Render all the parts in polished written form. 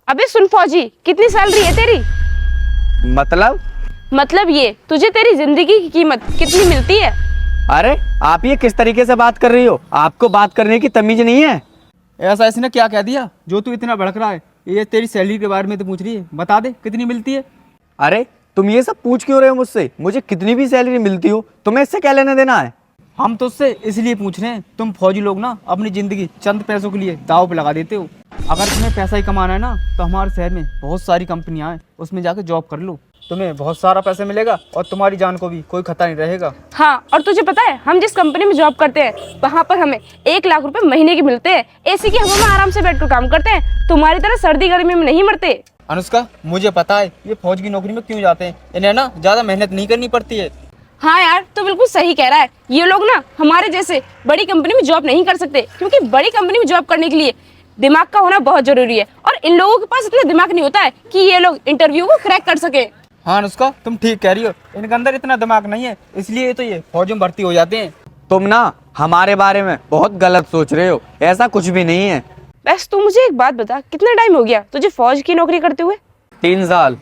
अबे सुन फौजी, कितनी सैलरी है तेरी? मतलब ये तुझे तेरी जिंदगी की कीमत कितनी मिलती है? अरे आप ये किस तरीके से बात कर रही हो? आपको बात करने की तमीज नहीं है? ऐसा इसने क्या कह दिया जो तू इतना भड़क रहा है? ये तेरी सैलरी के बारे में तो पूछ रही है, बता दे कितनी मिलती है। अरे तुम ये सब पूछ क्यों रहे हो मुझसे? मुझे कितनी भी सैलरी मिलती हो, तुम्हें इससे क्या लेना देना है? हम तो उससे इसलिए पूछ रहे हैं, तुम फौजी लोग ना अपनी ज़िंदगी चंद पैसों के लिए दाव पे लगा देते हो। अगर तुम्हें पैसा ही कमाना है ना तो हमारे शहर में बहुत सारी कंपनियां हैं, उसमें जाके जॉब कर लो, तुम्हें बहुत सारा पैसा मिलेगा और तुम्हारी जान को भी कोई खतरा नहीं रहेगा। हाँ, और तुझे पता है हम जिस कंपनी में जॉब करते हैं वहाँ पर हमें 1 लाख रुपए महीने के मिलते हैं। एसी की हवा में आराम से बैठकर काम करते हैं, तुम्हारी तरह सर्दी गर्मी में नहीं मरते। अनुष्का, मुझे पता है ये फौज की नौकरी में क्यों जाते हैं, इन्हें ना ज़्यादा मेहनत नहीं करनी पड़ती है। हाँ यार, तो बिल्कुल सही कह रहा है। ये लोग ना हमारे जैसे बड़ी कंपनी में जॉब नहीं कर सकते, क्योंकि बड़ी कंपनी में जॉब करने के लिए दिमाग का होना बहुत जरूरी है, और इन लोगों के पास इतना दिमाग नहीं होता है कि ये लोग इंटरव्यू को क्रैक कर सके। हाँ अनुष्का, तुम ठीक कह रही हो, इनके अंदर इतना दिमाग नहीं है, इसलिए तो ये फौज में भर्ती हो जाते हैं। तुम ना हमारे बारे में बहुत गलत सोच रहे हो, ऐसा कुछ भी नहीं है। बस तू मुझे एक बात बता, कितना टाइम हो गया तुझे फौज की नौकरी करते हुए? 3 साल।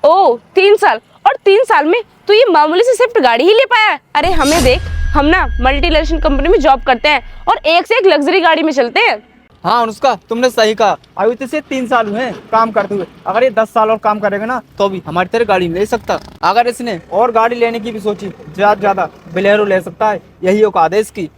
ओ 3 साल, और 3 साल में तू ये मामूली से सिर्फ गाड़ी ही ले पाया है? अरे हमें देख, हम ना मल्टीनेशनल कंपनी में जॉब करते हैं और एक से एक लग्जरी गाड़ी में चलते हैं। हाँ अनुष्का, तुमने सही कहा, अभी तो इसे 3 साल हुए हैं काम करते हुए, अगर ये 10 साल और काम करेगा ना तो भी हमारी तरह गाड़ी ले सकता। अगर इसने और गाड़ी लेने की भी सोची, ज्यादा बोलेरो ले सकता है, यही औकात है इसकी।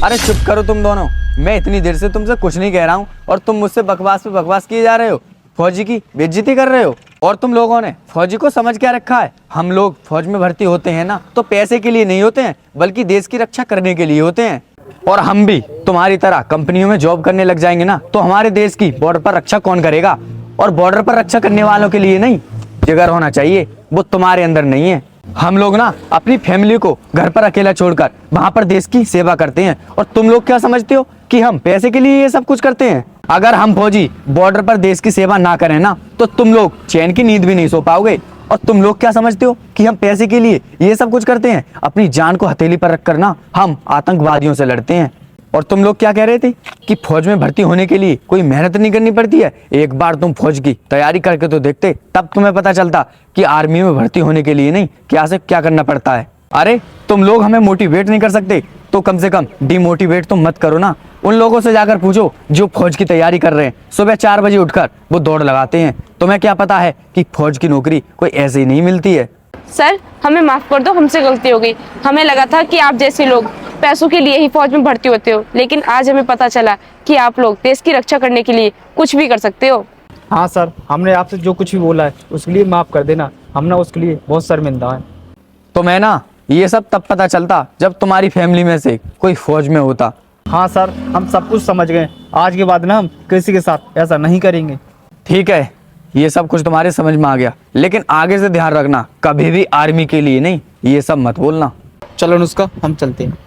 अरे चुप करो तुम दोनों, मैं इतनी देर से तुमसे कुछ नहीं कह रहा हूँ और तुम मुझसे बकवास पे बकवास किए जा रहे हो, फौजी की बेइज्जती कर रहे हो। और तुम लोगों ने फौजी को समझ क्या रखा है? हम लोग फौज में भर्ती होते हैं ना तो पैसे के लिए नहीं होते हैं, बल्कि देश की रक्षा करने के लिए होते हैं। और हम भी तुम्हारी तरह कंपनियों में जॉब करने लग जाएंगे ना तो हमारे देश की बॉर्डर पर रक्षा कौन करेगा? और बॉर्डर पर रक्षा करने वालों के लिए नहीं जिगर होना चाहिए, वो तुम्हारे अंदर नहीं है। हम लोग ना अपनी फैमिली को घर पर अकेला छोड़कर वहां पर देश की सेवा करते हैं, और तुम लोग क्या समझते हो कि हम पैसे के लिए ये सब कुछ करते हैं? अगर हम फौजी बॉर्डर पर देश की सेवा ना करें ना तो तुम लोग चैन की नींद भी नहीं सो पाओगे। और तुम लोग क्या समझते हो कि हम पैसे के लिए ये सब कुछ करते हैं? अपनी जान को हथेली पर रखकर ना हम आतंकवादियों से लड़ते हैं। और तुम लोग क्या कह रहे थे कि फौज में भर्ती होने के लिए कोई मेहनत नहीं करनी पड़ती है? एक बार तुम फौज की तैयारी करके तो देखते, तब तुम्हें पता चलता कि आर्मी में भर्ती होने के लिए नहीं क्या से क्या करना पड़ता है। अरे तुम लोग हमें मोटिवेट नहीं कर सकते तो कम से कम डिमोटिवेट तो मत करो ना। उन लोगों से जाकर पूछो जो फौज की तैयारी कर रहे हैं, सुबह 4 बजे उठकर वो दौड़ लगाते हैं। तुम्हें क्या पता है कि फौज की नौकरी कोई ऐसे ही नहीं मिलती है? सर हमें माफ कर दो, हमसे गलती हो गई। हमें लगा था कि आप जैसे लोग पैसों के लिए ही फौज में भर्ती होते हो, लेकिन आज हमें पता चला कि आप लोग देश की रक्षा करने के लिए कुछ भी कर सकते हो। हाँ सर, हमने आपसे जो कुछ भी बोला है उसके लिए माफ़ कर देना, हम ना उसके लिए बहुत शर्मिंदा हैं। तो मैं ना ये सब तब पता चलता जब तुम्हारी फैमिली में से कोई फौज में होता। हाँ सर, हम सब कुछ समझ गए, आज के बाद ना हम किसी के साथ ऐसा नहीं करेंगे। ठीक है, ये सब कुछ तुम्हारे समझ में आ गया, लेकिन आगे से ध्यान रखना, कभी भी आर्मी के लिए नहीं ये सब मत बोलना। चलो अनुष्का, हम चलते हैं।